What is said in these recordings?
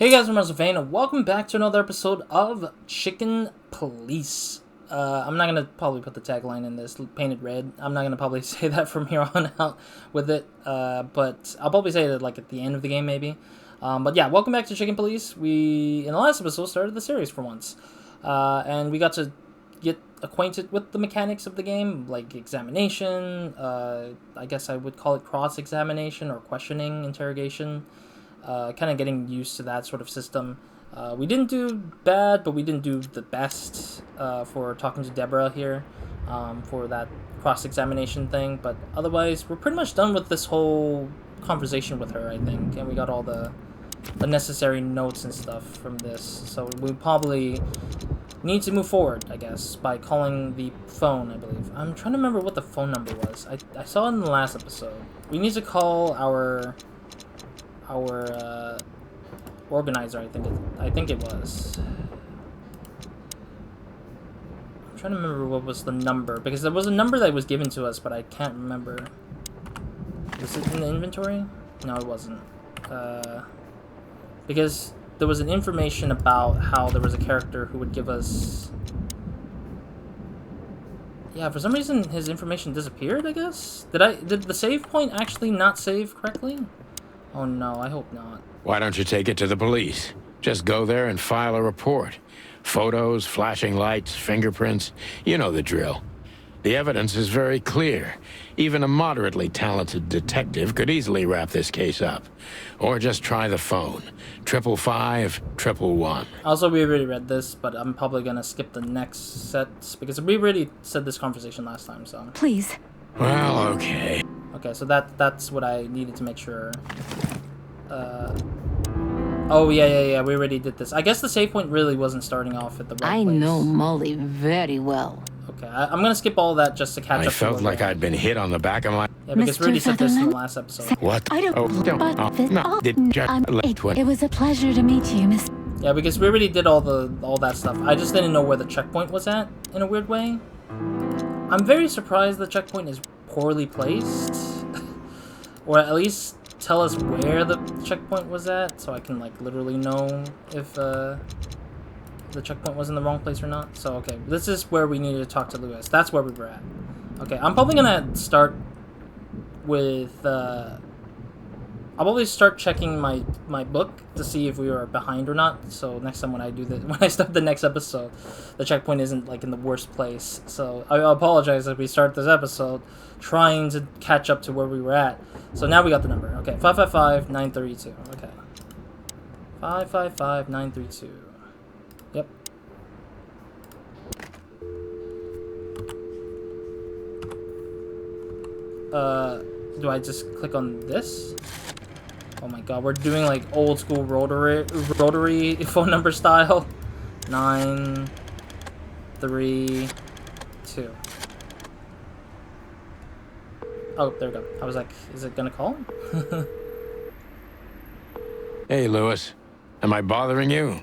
Hey guys, I'm RozaldVaneGAME, and welcome back to another episode of Chicken Police. I'm not gonna probably put the tagline in this, painted red. I'm not gonna probably say that from here on out with it, but I'll probably say it like at the end of the game maybe. But yeah, welcome back to Chicken Police. We, in the last episode, started the series for once, and we got to get acquainted with the mechanics of the game, like examination, I guess I would call it cross-examination or questioning, interrogation. Kind of getting used to that sort of system. We didn't do bad, but we didn't do the best for talking to Deborah here for that cross-examination thing. But otherwise, we're pretty much done with this whole conversation with her, I think. And we got all the necessary notes and stuff from this. So we probably need to move forward, I guess, by calling the phone, I believe. I'm trying to remember what the phone number was. I saw it in the last episode. We need to call our organizer, I think it was. I'm trying to remember what was the number, because there was a number that was given to us, but I can't remember. Was it in the inventory? No, it wasn't. Because there was an information about how there was a character who would give us... Yeah, for some reason his information disappeared, I guess? Did the save point actually not save correctly? Oh no, I hope not. Why don't you take it to the police? Just go there and file a report. Photos, flashing lights, fingerprints, you know the drill. The evidence is very clear. Even a moderately talented detective could easily wrap this case up. Or just try the phone. 555-111. Also, we already read this, but I'm probably gonna skip the next sets, because we already said this conversation last time, so... Please. Well, okay. Okay, so that's what I needed to make sure. Oh, yeah, we already did this. I guess the save point really wasn't starting off at the right place. I know Molly very well. Okay, I'm gonna skip all that just to catch up. I felt like I'd been hit on the back of my... Yeah, because we already said this in the last episode. What? I don't... Oh, no. It was a pleasure to meet you, Miss... Yeah, because we already did all that stuff. I just didn't know where the checkpoint was at, in a weird way. I'm very surprised the checkpoint is poorly placed. Or at least tell us where the checkpoint was at, so I can like literally know if the checkpoint was in the wrong place or not. So okay, this is where we needed to talk to Lewis. That's where we were at. Okay, I'm probably gonna start with I'll probably start checking my book to see if we were behind or not. So next time when I start the next episode, the checkpoint isn't like in the worst place. So I apologize if we start this episode trying to catch up to where we were at. So now we got the number. Okay, 555-932. Okay, 555-932. Yep. Do I just click on this? Oh my god, we're doing like old school rotary phone number style. 932. Oh, there we go. I was like, is it gonna call? Hey, Lewis. Am I bothering you?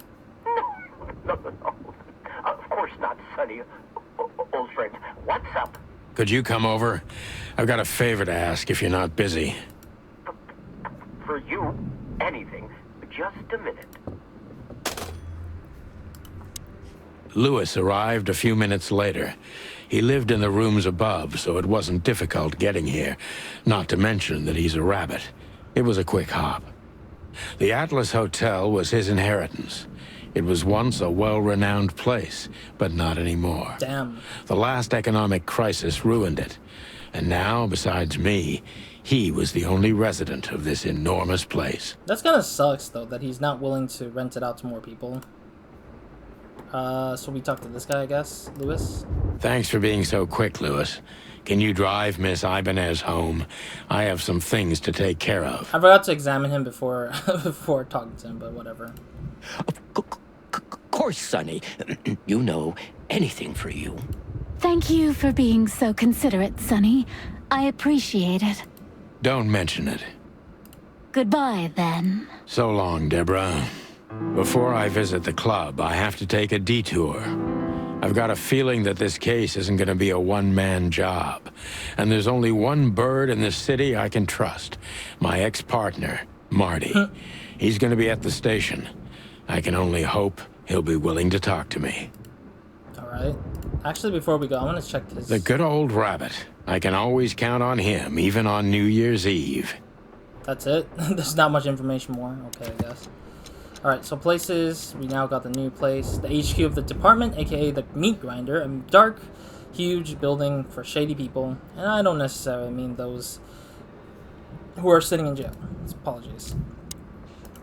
No. Of course not, Sonny. Old friend, what's up? Could you come over? I've got a favor to ask if you're not busy. For you, anything. Just a minute. Lewis arrived a few minutes later. He lived in the rooms above, so it wasn't difficult getting here. Not to mention that he's a rabbit. It was a quick hop. The Atlas Hotel was his inheritance. It was once a well-renowned place, but not anymore. Damn. The last economic crisis ruined it. And now, besides me, he was the only resident of this enormous place. That's kind of sucks, though, that he's not willing to rent it out to more people. So we talked to this guy, I guess, Lewis. Thanks for being so quick, Lewis. Can you drive Miss Ibanez home? I have some things to take care of. I forgot to examine him before before talking to him, but whatever. Of course, Sonny. You know, anything for you. Thank you for being so considerate, Sonny. I appreciate it. Don't mention it. Goodbye, then. So long, Deborah. Before I visit the club, I have to take a detour. I've got a feeling that this case isn't going to be a one-man job. And there's only one bird in this city I can trust. My ex-partner, Marty. He's going to be at the station. I can only hope he'll be willing to talk to me. Alright. Actually, before we go, I want to check his... The good old rabbit. I can always count on him, even on New Year's Eve. That's it? There's not much information more. Okay, I guess. Alright, so places. We now got the new place. The HQ of the department, aka the meat grinder. A dark, huge building for shady people. And I don't necessarily mean those who are sitting in jail. Apologies.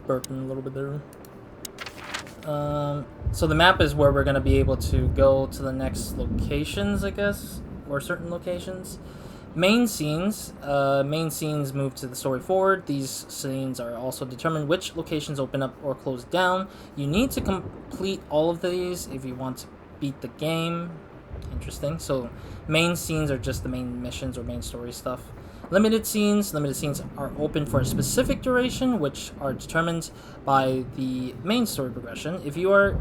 Burping a little bit there. So the map is where we're going to be able to go to the next locations, I guess. Or certain locations. Main scenes move to the story forward. These scenes are also determined which locations open up or close down. You need to complete all of these if you want to beat the game. Interesting. So main scenes are just the main missions or main story stuff. Limited scenes are open for a specific duration, which are determined by the main story progression. If you are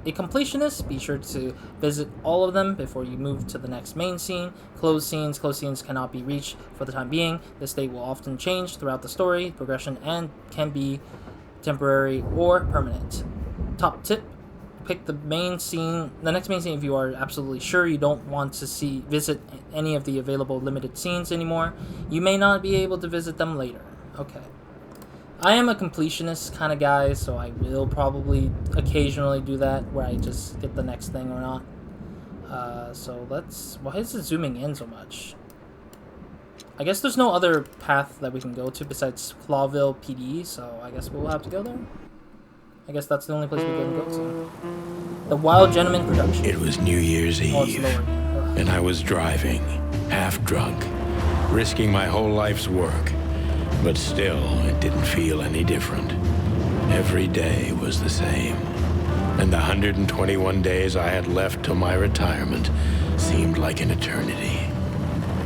a completionist, be sure to visit all of them before you move to the next main scene. Closed scenes cannot be reached for the time being. This state will often change throughout the story progression and can be temporary or permanent. Top tip: pick the next main scene if you are absolutely sure you don't want to visit any of the available limited scenes anymore. You may not be able to visit them later. Okay. I am a completionist kind of guy, so I will probably occasionally do that, where I just get the next thing or not. So let's... Why is it zooming in so much? I guess there's no other path that we can go to besides Clawville PD, so I guess we'll have to go there. I guess that's the only place we can go to. The Wild Gentleman production. It was New Year's Eve, and I was driving, half drunk, risking my whole life's work. But still, it didn't feel any different. Every day was the same. And the 121 days I had left till my retirement seemed like an eternity.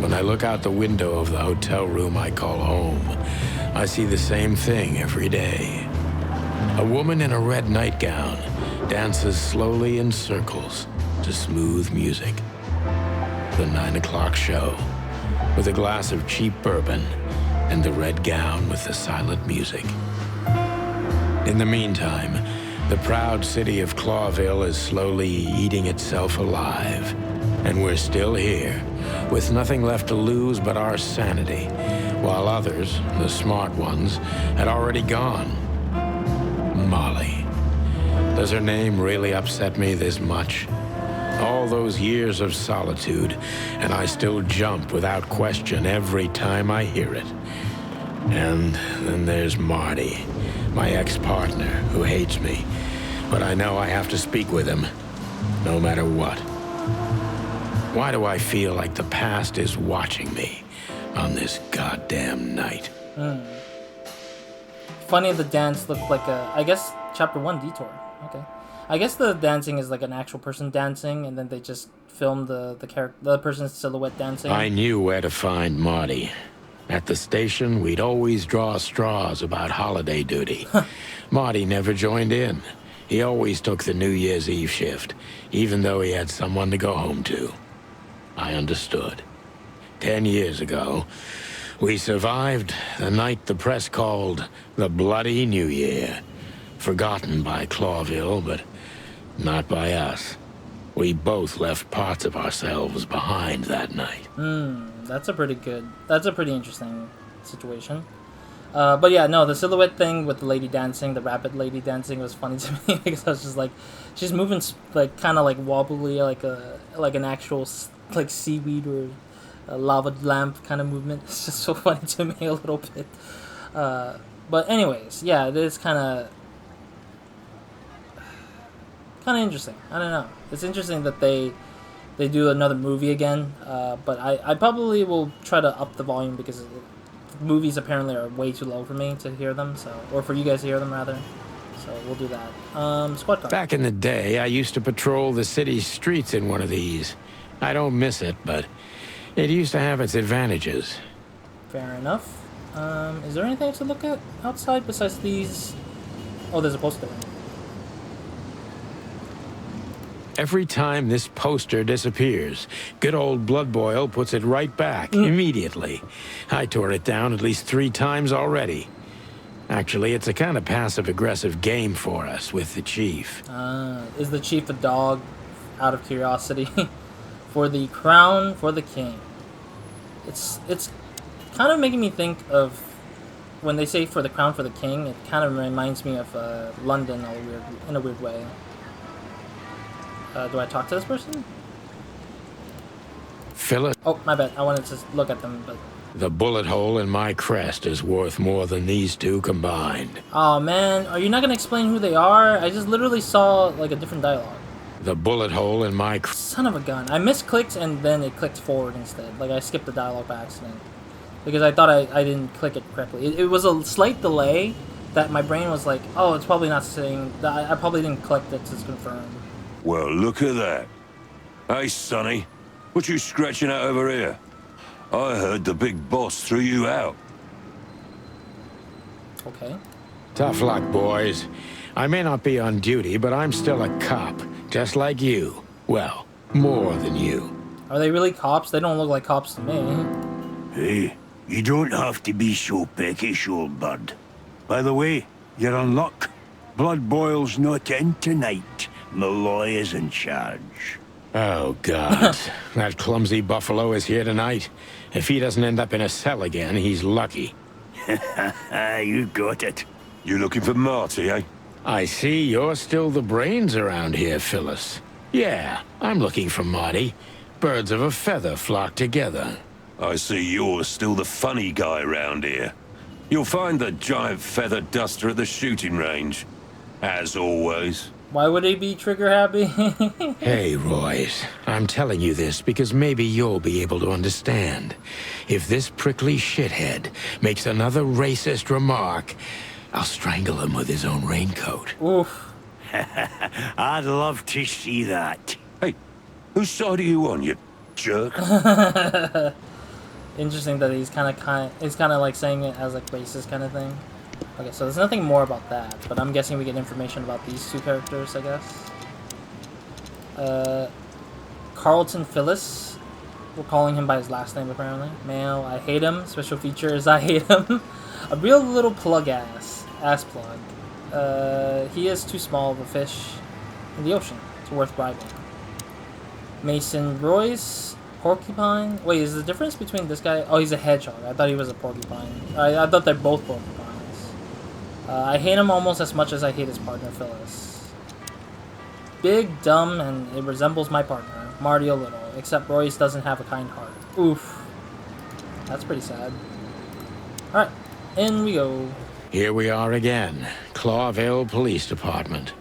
When I look out the window of the hotel room I call home, I see the same thing every day. A woman in a red nightgown dances slowly in circles to smooth music. The 9 o'clock show, with a glass of cheap bourbon, and the red gown with the silent music. In the meantime, the proud city of Clawville is slowly eating itself alive. And we're still here, with nothing left to lose but our sanity, while others, the smart ones, had already gone. Molly. Does her name really upset me this much? All those years of solitude, and I still jump without question every time I hear it. And then there's Marty, my ex-partner, who hates me. But I know I have to speak with him, no matter what. Why do I feel like the past is watching me on this goddamn night? Funny, the dance looked like a... I guess Chapter 1 detour. Okay. I guess the dancing is like an actual person dancing, and then they just filmed the person's silhouette dancing. I knew where to find Marty. At the station, we'd always draw straws about holiday duty. Marty never joined in. He always took the New Year's Eve shift, even though he had someone to go home to. I understood. 10 years ago, we survived the night the press called the Bloody New Year. Forgotten by Clawville, but not by us. We both left parts of ourselves behind that night. That's a pretty interesting situation. But yeah, no, the silhouette thing with the lady dancing, the rapid lady dancing, was funny to me because I was just like, she's moving like kind of like wobbly, like an actual like seaweed or a lava lamp kind of movement. It's just so funny to me a little bit. But anyways, yeah, it is kind of interesting. I don't know. It's interesting that they do another movie again. But I probably will try to up the volume because movies apparently are way too low for me to hear them, or for you guys to hear them rather. So we'll do that. Squad car. Back in the day, I used to patrol the city's streets in one of these. I don't miss it, but it used to have its advantages. Fair enough. Is there anything to look at outside besides these? Oh, there's a poster. Every time this poster disappears, good old Blood Boil puts it right back immediately. I tore it down at least 3 times already. Actually, it's a kind of passive-aggressive game for us with the chief. Is the chief a dog? Out of curiosity. For the crown, for the king. It's kind of making me think of when they say for the crown, for the king. It kind of reminds me of London in a weird way. Do I talk to this person? Phyllis. Oh, my bad. I wanted to look at them, but... The bullet hole in my crest is worth more than these two combined. Oh, man. Are you not going to explain who they are? I just literally saw, like, a different dialogue. The bullet hole in my... Son of a gun. I misclicked and then it clicked forward instead. Like, I skipped the dialogue by accident. Because I thought I didn't click it correctly. It was a slight delay that my brain was like, oh, it's probably not saying... I probably didn't click it to confirm. Well, look at that. Hey, Sonny. What you scratching out over here? I heard the big boss threw you out. Okay. Tough luck, boys. I may not be on duty, but I'm still a cop. Just like you. Well, more than you. Are they really cops? They don't look like cops to me. Hey, you don't have to be so peckish, old bud. By the way, you're in luck. Blood Boil's not in tonight. Malloy is in charge. Oh, God. That clumsy buffalo is here tonight. If he doesn't end up in a cell again, he's lucky. You got it. You looking for Marty, eh? I see you're still the brains around here, Phyllis. Yeah, I'm looking for Marty. Birds of a feather flock together. I see you're still the funny guy round here. You'll find the giant feather duster at the shooting range. As always. Why would he be trigger happy? Hey, Royce. I'm telling you this because maybe you'll be able to understand. If this prickly shithead makes another racist remark, I'll strangle him with his own raincoat. Oof. I'd love to see that. Hey, whose side are you on, you jerk? Interesting that he's kind of like saying it as like racist kind of thing. Okay, so there's nothing more about that, but I'm guessing we get information about these two characters, I guess. Carlton Phyllis. We're calling him by his last name, apparently. Male, I hate him. Special feature is I hate him. A real little plug ass plug. He is too small of a fish in the ocean. It's worth bribing. Mason Royce. Porcupine? Wait, is the difference between this guy... Oh, he's a hedgehog. I thought he was a porcupine. I thought they're both porcupines. I hate him almost as much as I hate his partner, Phyllis. Big, dumb, and it resembles my partner, Marty a little, except Royce doesn't have a kind heart. Oof. That's pretty sad. Alright, in we go. Here we are again. Clawville Police Department.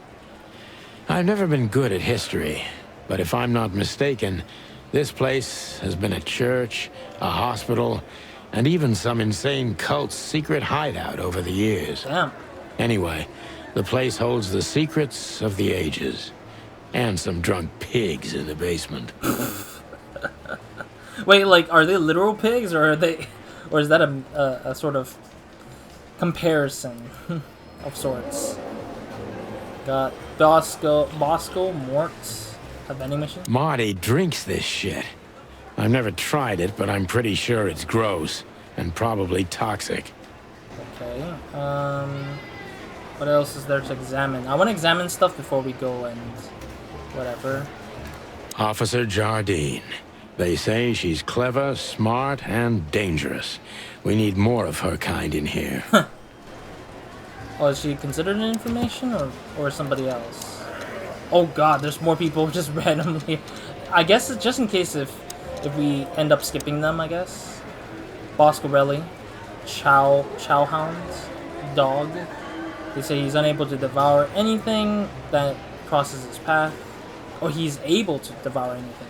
I've never been good at history, but if I'm not mistaken, this place has been a church, a hospital, and even some insane cult's secret hideout over the years. Damn. Anyway, the place holds the secrets of the ages. And some drunk pigs in the basement. Wait, like, are they literal pigs, or are they... Or is that a sort of comparison of sorts? Got Bosco Mort's a vending machine? Marty drinks this shit. I've never tried it, but I'm pretty sure it's gross. And probably toxic. Okay, what else is there to examine? I want to examine stuff before we go and... whatever. Officer Jardine. They say she's clever, smart, and dangerous. We need more of her kind in here. Oh, is she considered an information or somebody else? Oh god, there's more people just randomly. I guess it's just in case if we end up skipping them, I guess. Boscarelli. Chowhound. Dog. They say he's unable to devour anything that crosses his path. Or he's able to devour anything.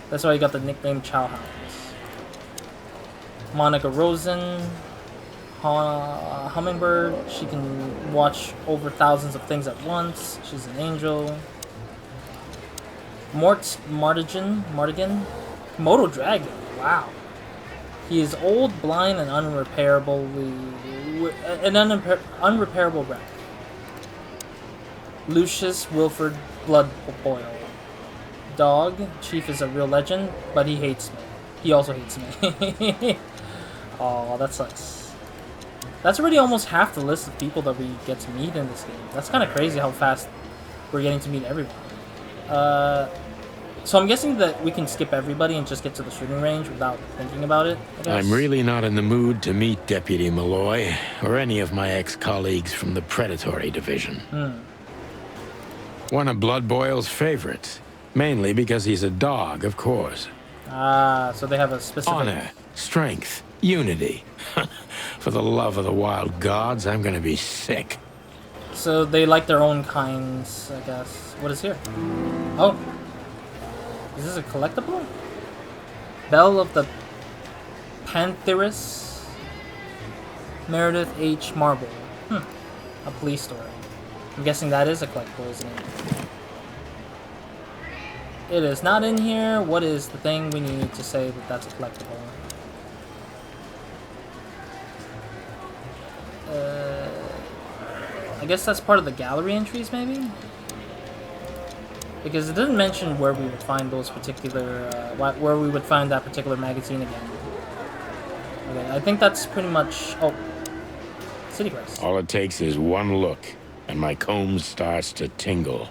That's why he got the nickname Chowhounds. Monica Rosen. Hummingbird. She can watch over thousands of things at once. She's an angel. Mardigan. Komodo dragon. Wow. He is old, blind, and unrepairable wreck. Lucius Wilford Bloodboil. Dog. Chief is a real legend, but he hates me. He also hates me. Oh, that sucks. That's already almost half the list of people that we get to meet in this game. That's kind of crazy how fast we're getting to meet everyone. So I'm guessing that we can skip everybody and just get to the shooting range without thinking about it, I guess. I'm really not in the mood to meet Deputy Malloy or any of my ex-colleagues from the Predatory Division. One of Blood Boyle's favorites, mainly because he's a dog, of course. Ah, so they have a specific... Honor, strength, unity. For the love of the wild gods, I'm gonna be sick. So they like their own kinds, I guess. What is here? Oh. Is this a collectible? Bell of the Pantheress. Meredith H. Marble. A police story. I'm guessing that is a collectible, isn't it? It is not in here. What is the thing we need to say that that's a collectible? I guess that's part of the gallery entries, maybe? Because it didn't mention where we would find those particular, where we would find that particular magazine again. Okay, I think that's pretty much, oh, City Crest. All it takes is one look, and my comb starts to tingle,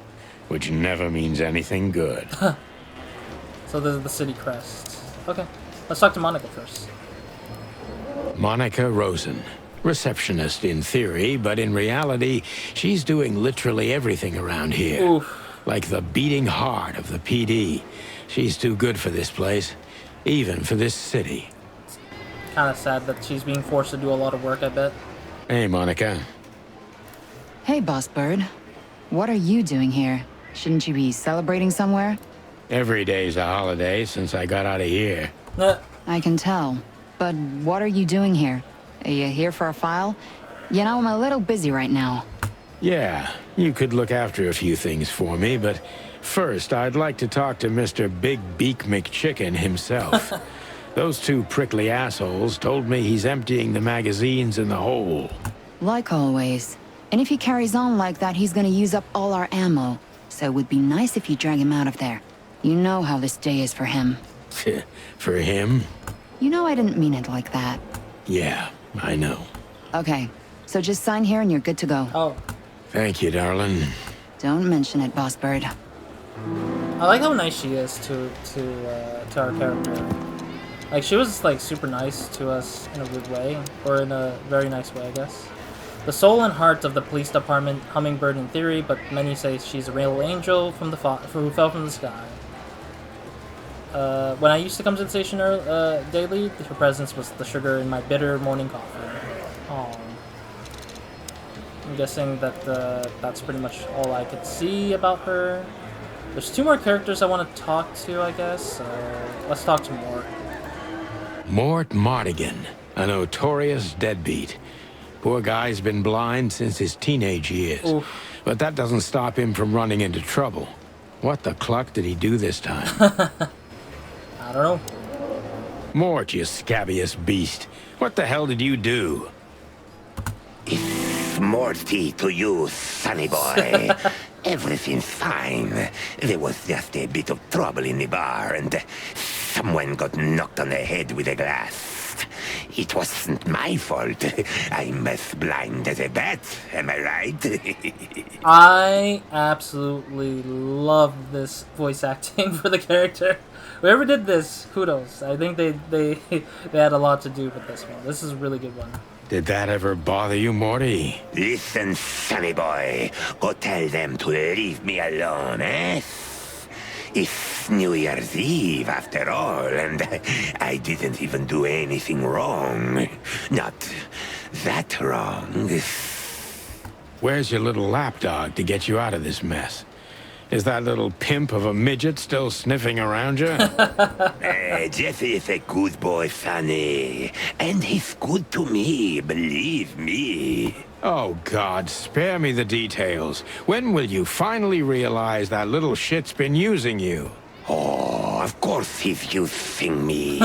which never means anything good. So this is the City Crest. Okay, let's talk to Monica first. Monica Rosen. Receptionist in theory, but in reality, she's doing literally everything around here. Oof. Like the beating heart of the PD. She's too good for this place, even for this city. Kind of sad that she's being forced to do a lot of work, I bet. Hey, Monica. Hey, Boss Bird. What are you doing here? Shouldn't you be celebrating somewhere? Every day's a holiday since I got out of here. I can tell. But what are you doing here? Are you here for a file? You know, I'm a little busy right now. Yeah, you could look after a few things for me, but first I'd like to talk to Mr. Big Beak McChicken himself. Those two prickly assholes told me he's emptying the magazines in the hole. Like always. And if he carries on like that, he's gonna use up all our ammo. So it would be nice if you drag him out of there. You know how this day is for him. For him? You know I didn't mean it like that. Yeah, I know. Okay, so just sign here and you're good to go. Oh. Thank you, darling. Don't mention it, Boss Bird. I like how nice she is to our character. Like, she was, like, super nice to us in a weird way. Or in a very nice way, I guess. The soul and heart of the police department, Hummingbird in theory, but many say she's a real angel from who fell from the sky. When I used to come to the station daily, her presence was the sugar in my bitter morning coffee. Aww. I'm guessing that that's pretty much all I could see about her. There's two more characters I want to talk to, I guess, so let's talk to Mort. Mort Mardigan, a notorious deadbeat. Poor guy's been blind since his teenage years. Oof. But that doesn't stop him from running into trouble. What the cluck did he do this time? I don't know. Mort, you scabbiest beast. What the hell did you do? It's Morty to you, sonny boy. Everything's fine. There was just a bit of trouble in the bar, and someone got knocked on the head with a glass. It wasn't my fault. I'm as blind as a bat, am I right? I absolutely love this voice acting for the character. Whoever did this, kudos. I think they had a lot to do with this one. This is a really good one. Did that ever bother you, Morty? Listen, sonny boy. Go tell them to leave me alone, eh? It's New Year's Eve, after all, and I didn't even do anything wrong. Not that wrong. Where's your little lapdog to get you out of this mess? Is that little pimp of a midget still sniffing around you? Jeffy is a good boy, sonny. And he's good to me, believe me. Oh, God, spare me the details. When will you finally realize that little shit's been using you? Oh, of course he's using me.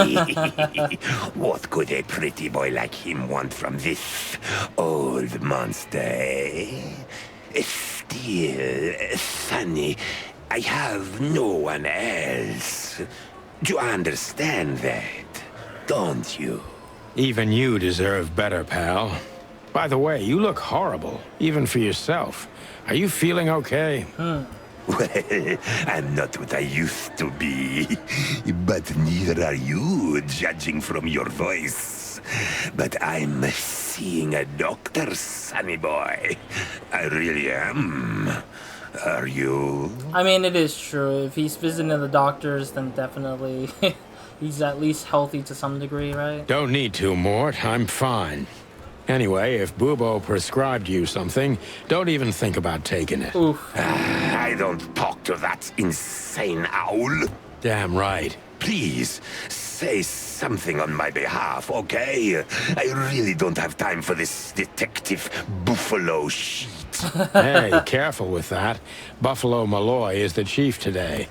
What could a pretty boy like him want from this old monster, eh? Still, Sonny, I have no one else. You understand that, don't you? Even you deserve better, pal. By the way, you look horrible, even for yourself. Are you feeling okay? Well, I'm not what I used to be. But neither are you, judging from your voice. But I'm seeing a doctor, sonny boy. I really am. Are you? I mean, it is true. If he's visiting the doctors, then definitely he's at least healthy to some degree, right? Don't need to, Mort. I'm fine. Anyway, if Bubo prescribed you something, don't even think about taking it. Oof. I don't talk to that insane owl. Damn right. Please, say something on my behalf, okay? I really don't have time for this detective buffalo shit. Hey, careful with that. Buffalo Malloy is the chief today.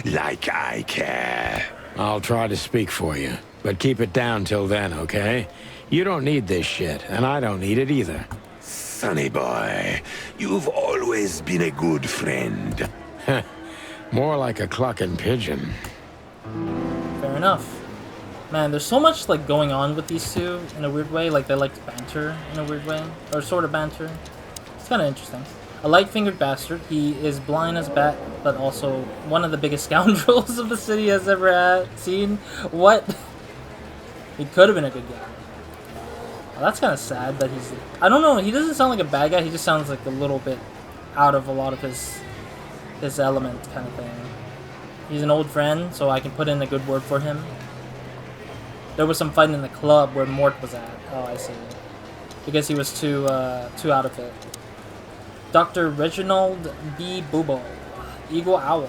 Like I care. I'll try to speak for you, but keep it down till then, okay? You don't need this shit, and I don't need it either. Sonny boy, you've always been a good friend. More like a clucking pigeon. Fair enough. Man, there's so much like going on with these two in a weird way. Like they like to banter in a weird way, or sort of banter. It's kind of interesting. A light-fingered bastard. He is blind as a bat, but also one of the biggest scoundrels of the city has ever seen. What? He could have been a good guy. Well, that's kind of sad that he's... I don't know, he doesn't sound like a bad guy, he just sounds like a little bit out of a lot of his element kind of thing. He's an old friend, so I can put in a good word for him. There was some fighting in the club where Mort was at. Oh, I see. Because he was too out of it. Dr. Reginald B. Bubo. Eagle Owl.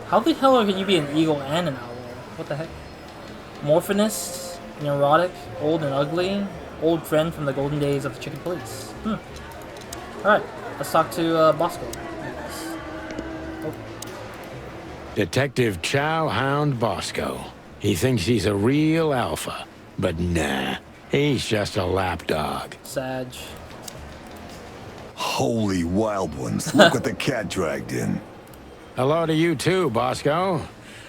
How the hell can you be an eagle and an owl? What the heck? Morphinist, neurotic, old and ugly, old friend from the golden days of the Chicken Police. Alright, let's talk to Bosco. Oh. Detective Chow Hound Bosco. He thinks he's a real alpha, but nah, he's just a lapdog. Sag. Holy wild ones, look what the cat dragged in. Hello to you too, Bosco.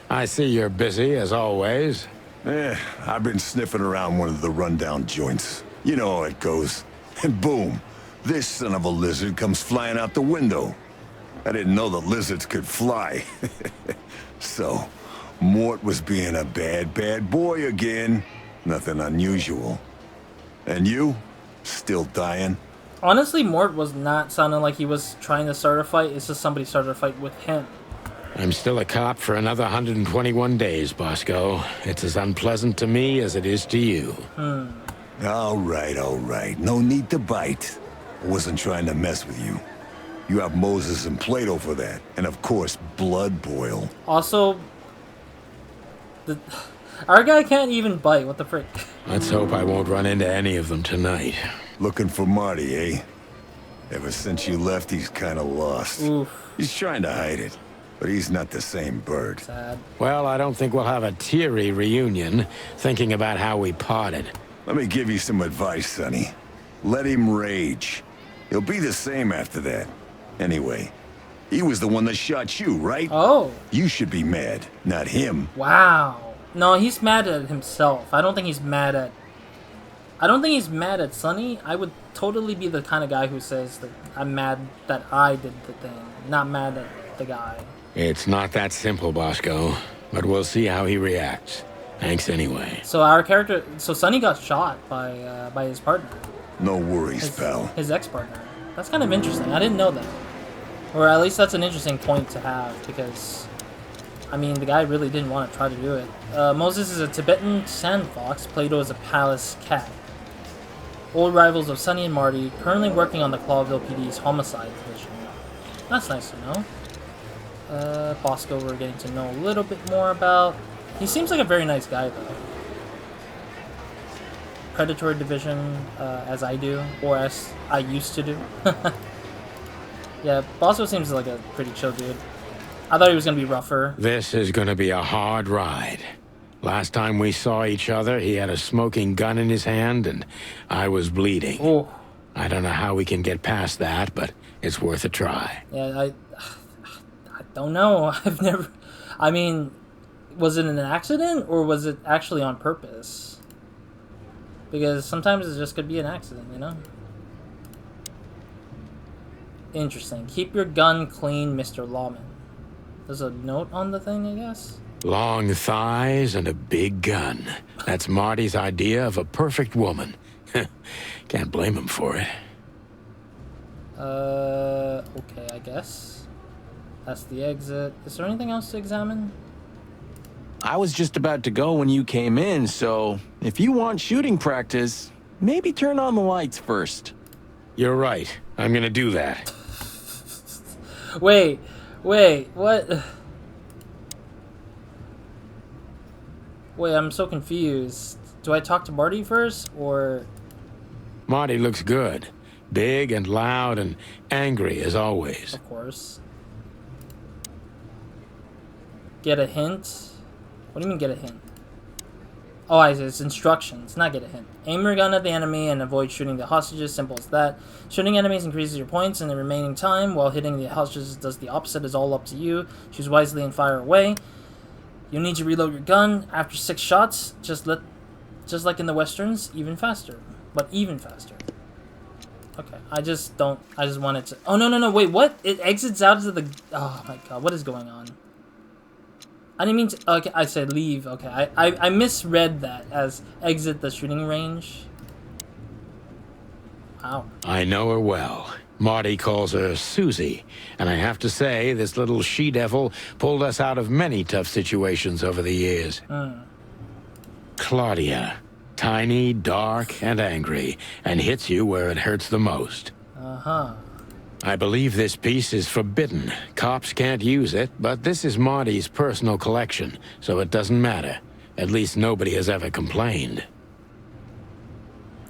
I see you're busy, as always. I've been sniffing around one of the rundown joints. You know how it goes. And boom, this son of a lizard comes flying out the window. I didn't know the lizards could fly. So, Mort was being a bad boy again. Nothing unusual. And you? Still dying? Honestly, Mort was not sounding like he was trying to start a fight. It's just somebody started a fight with him. I'm still a cop for another 121 days, Bosco. It's as unpleasant to me as it is to you. All right. No need to bite. I wasn't trying to mess with you. You have Moses and Plato for that. And of course, Blood Boil. Also, our guy can't even bite. What the frick? Let's hope I won't run into any of them tonight. Looking for Marty, eh? Ever since you left, he's kind of lost. Oof. He's trying to hide it. But he's not the same bird. Sad. Well, I don't think we'll have a teary reunion, thinking about how we parted. Let me give you some advice, Sonny. Let him rage. He'll be the same after that. Anyway, he was the one that shot you, right? Oh. You should be mad, not him. Wow. No, he's mad at himself. I don't think he's mad at Sonny. I would totally be the kind of guy who says that I'm mad that I did the thing, not mad at the guy. It's not that simple, Bosco, but we'll see how he reacts. Thanks anyway. So Sonny got shot by his partner. No worries, pal. His ex-partner. That's kind of interesting. I didn't know that. Or at least that's an interesting point to have, because, I mean, the guy really didn't want to try to do it. Moses is a Tibetan sand fox. Plato is a palace cat. Old rivals of Sonny and Marty, currently working on the Clawville PD's homicide division. That's nice to know. Bosco we're getting to know a little bit more about. He seems like a very nice guy, though. Predatory division, as I do, or as I used to do. Yeah, Bosco seems like a pretty chill dude. I thought he was going to be rougher. This is going to be a hard ride. Last time we saw each other, he had a smoking gun in his hand, and I was bleeding. Oh. I don't know how we can get past that, but it's worth a try. Yeah, I don't know. I mean, was it an accident, or was it actually on purpose? Because sometimes it just could be an accident, you know? Interesting. Keep your gun clean, Mr. Lawman. There's a note on the thing, I guess? Long thighs and a big gun. That's Marty's idea of a perfect woman. Can't blame him for it. Okay, I guess. That's the exit. Is there anything else to examine? I was just about to go when you came in, so if you want shooting practice, maybe turn on the lights first. You're right. I'm gonna do that. Wait, what? Wait, I'm so confused. Do I talk to Marty first, or...? Marty looks good. Big and loud and angry as always. Of course. Get a hint? What do you mean get a hint? Oh, it's instructions, not get a hint. Aim your gun at the enemy and avoid shooting the hostages, simple as that. Shooting enemies increases your points in the remaining time, while hitting the hostages does the opposite, is all up to you. Choose wisely and fire away. You need to reload your gun after 6 shots, just like in the westerns, even faster. But even faster. Okay, I just wanted to... Oh, no, wait, what? It exits out to the... Oh my god, what is going on? I didn't mean to... Okay, I said leave. Okay, I misread that as exit the shooting range. Wow. I know her well. Marty calls her Susie, and I have to say, this little she-devil pulled us out of many tough situations over the years. Claudia. Tiny, dark, and angry, and hits you where it hurts the most. I believe this piece is forbidden. Cops can't use it, but this is Marty's personal collection, so it doesn't matter. At least nobody has ever complained.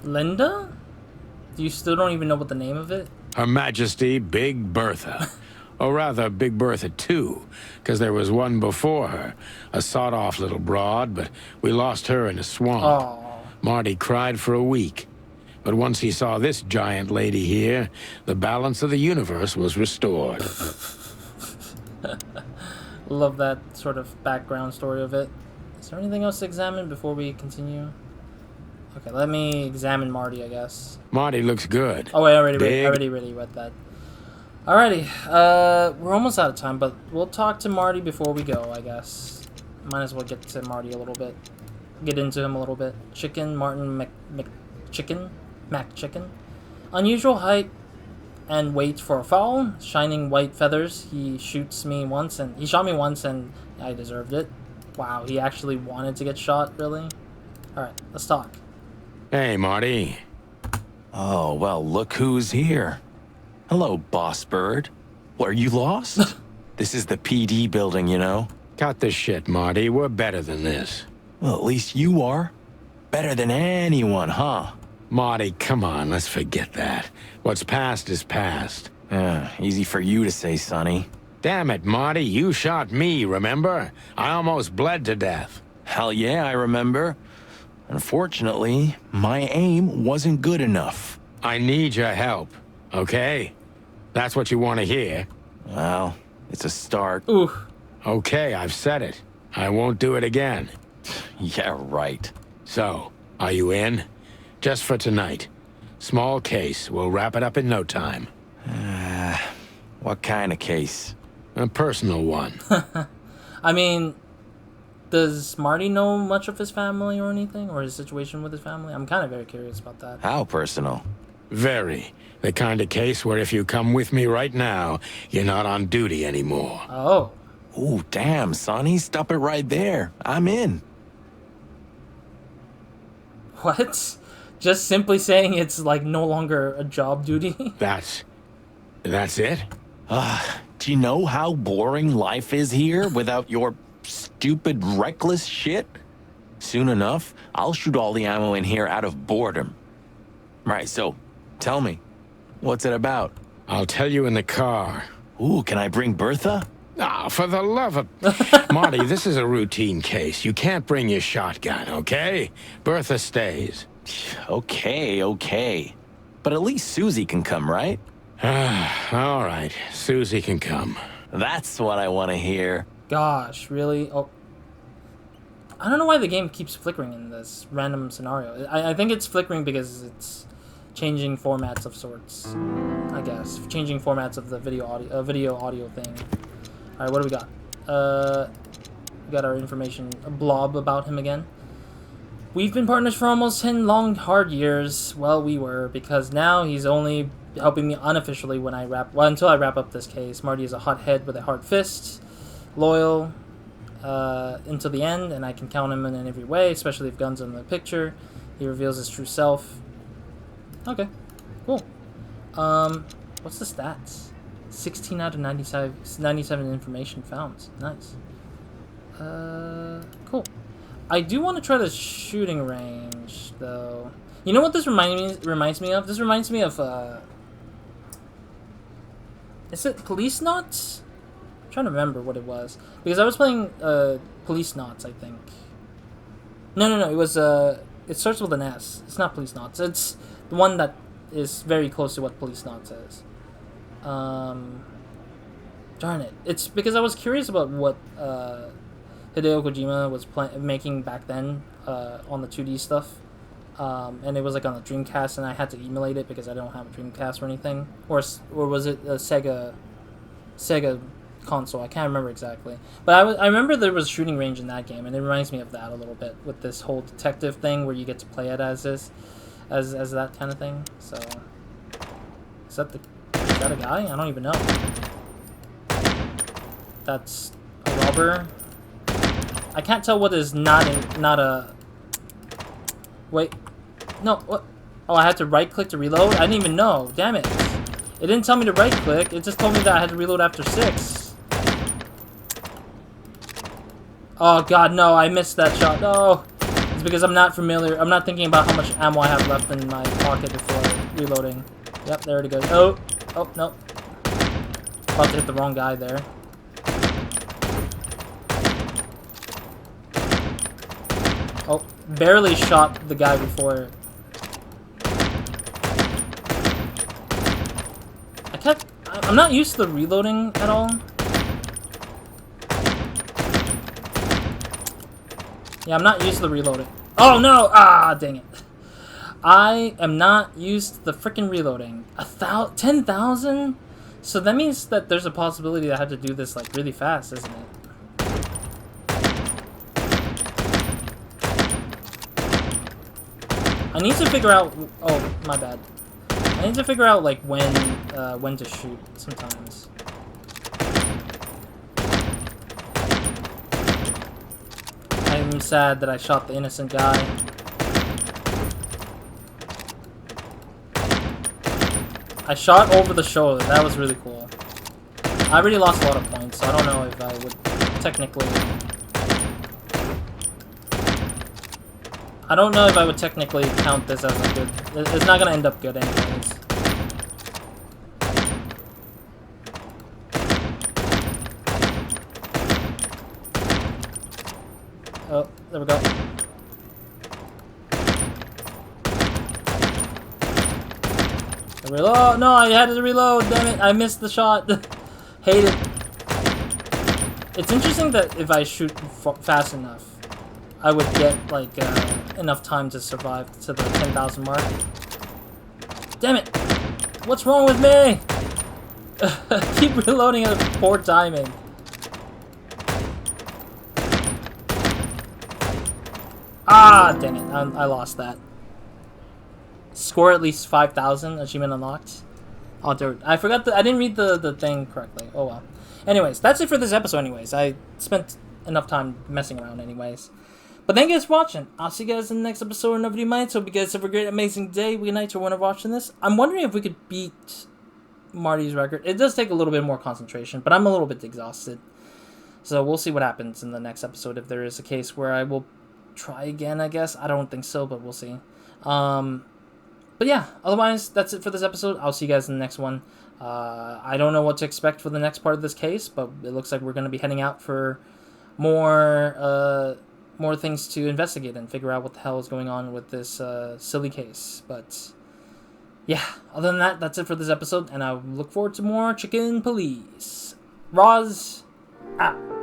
Linda? You still don't even know what the name of it? Her Majesty Big Bertha. Or rather, Big Bertha 2, because there was one before her. A sawed-off little broad, but we lost her in a swamp. Oh. Marty cried for a week. But once he saw this giant lady here, the balance of the universe was restored. Love that sort of background story of it. Is there anything else to examine before we continue? Okay, let me examine Marty, I guess. Marty looks good. Oh, wait, I already read that. Alrighty, we're almost out of time, but we'll talk to Marty before we go, I guess. Might as well get to Marty a little bit. Get into him a little bit. Chicken, Martin Mac Chicken. Unusual height and weight for a fowl. Shining white feathers. He shot me once and I deserved it. Wow, he actually wanted to get shot, really? Alright, let's talk. Hey, Marty. Oh, well, look who's here. Hello, Boss Bird. What, are you lost? This is the PD building, you know? Cut the shit, Marty. We're better than this. Well, at least you are. Better than anyone, huh? Marty, come on, let's forget that. What's past is past. Easy for you to say, Sonny. Damn it, Marty, you shot me, remember? I almost bled to death. Hell yeah, I remember. Unfortunately, my aim wasn't good enough. I need your help, okay? That's what you want to hear. Well, it's a start. Ooh. Okay, I've said it. I won't do it again. Yeah, right. So, are you in? Just for tonight. Small case. We'll wrap it up in no time. What kind of case? A personal one. I mean, does Marty know much of his family or anything? Or his situation with his family? I'm kind of very curious about that. How personal? Very. The kind of case where if you come with me right now, you're not on duty anymore. Oh. Ooh, damn, Sonny. Stop it right there. I'm in. What? Just simply saying it's like no longer a job duty? That's it? Do you know how boring life is here without your stupid, reckless shit? Soon enough, I'll shoot all the ammo in here out of boredom. Right, so, tell me, what's it about? I'll tell you in the car. Ooh, can I bring Bertha? Ah, for the love of... Marty, this is a routine case. You can't bring your shotgun, okay? Bertha stays. Okay. But at least Susie can come, right? All right, Susie can come. That's what I want to hear. Gosh, really? Oh. I don't know why the game keeps flickering in this random scenario. I think it's flickering because it's changing formats of sorts. I guess changing formats of the video audio thing. All right, what do we got? We got our information, a blob about him again. We've been partners for almost 10 long, hard years. Well, we were, because now he's only helping me unofficially when until I wrap up this case. Marty is a hothead with a hard fist, loyal until the end, and I can count him in every way, especially if guns are in the picture. He reveals his true self. Okay, cool. What's the stats? 16 out of 97 information found. Nice. Cool. I do want to try the shooting range, though. You know what this reminds me of? This reminds me of, is it Police Knots? I'm trying to remember what it was. Because I was playing, Police Knots, I think. No, it was, it starts with an S. It's not Police Knots. It's the one that is very close to what Police Knots is. Darn it. It's because I was curious about what, Hideo Kojima was making back then on the 2D stuff, and it was like on the Dreamcast, and I had to emulate it because I don't have a Dreamcast or anything, or was it a Sega console? I can't remember exactly, but I remember there was a shooting range in that game, and it reminds me of that a little bit with this whole detective thing where you get to play it as that kind of thing. So is that a guy? I don't even know. That's a robber. I can't tell what is not a... Wait. No, what? Oh, I had to right-click to reload? I didn't even know. Damn it. It didn't tell me to right-click. It just told me that I had to reload after 6. Oh, God, no. I missed that shot. No. It's because I'm not familiar. I'm not thinking about how much ammo I have left in my pocket before reloading. Yep, there it goes. Oh. Oh, no. About to hit the wrong guy there. Oh, barely shot the guy before. I'm not used to the reloading at all. Yeah, I'm not used to the reloading. Oh no! Ah, dang it. I am not used to the freaking reloading. 10,000? So that means that there's a possibility that I have to do this like really fast, isn't it? I need to figure out... Oh, my bad. I need to figure out, like, when to shoot, sometimes. I'm sad that I shot the innocent guy. I shot over the shoulder. That was really cool. I already lost a lot of points, so I don't know if I would technically... I don't know if I would technically count this as a good... It's not gonna end up good anyways. Oh, there we go. Reload. Oh, no, I had to reload. Damn it, I missed the shot. Hate it. It's interesting that if I shoot fast enough, I would get, like, enough time to survive to the 10,000 mark. Damn it! What's wrong with me? Keep reloading at poor timing. Ah, dang it. I lost that. Score at least 5,000. Achievement unlocked. Oh, dude. I forgot I didn't read the thing correctly. Oh, well. Anyways, that's it for this episode anyways. I spent enough time messing around anyways. But thank you guys for watching. I'll see you guys in the next episode of Nobody Minds. Hope you guys have a great, amazing day, week, night, or whenever watching this. I'm wondering if we could beat Marty's record. It does take a little bit more concentration, but I'm a little bit exhausted. So we'll see what happens in the next episode if there is a case where I will try again, I guess. I don't think so, but we'll see. But yeah, otherwise, that's it for this episode. I'll see you guys in the next one. I don't know what to expect for the next part of this case, but it looks like we're going to be heading out for more things to investigate and figure out what the hell is going on with this silly case. But yeah, other than that, that's it for this episode, and I look forward to more Chicken Police. Roz out.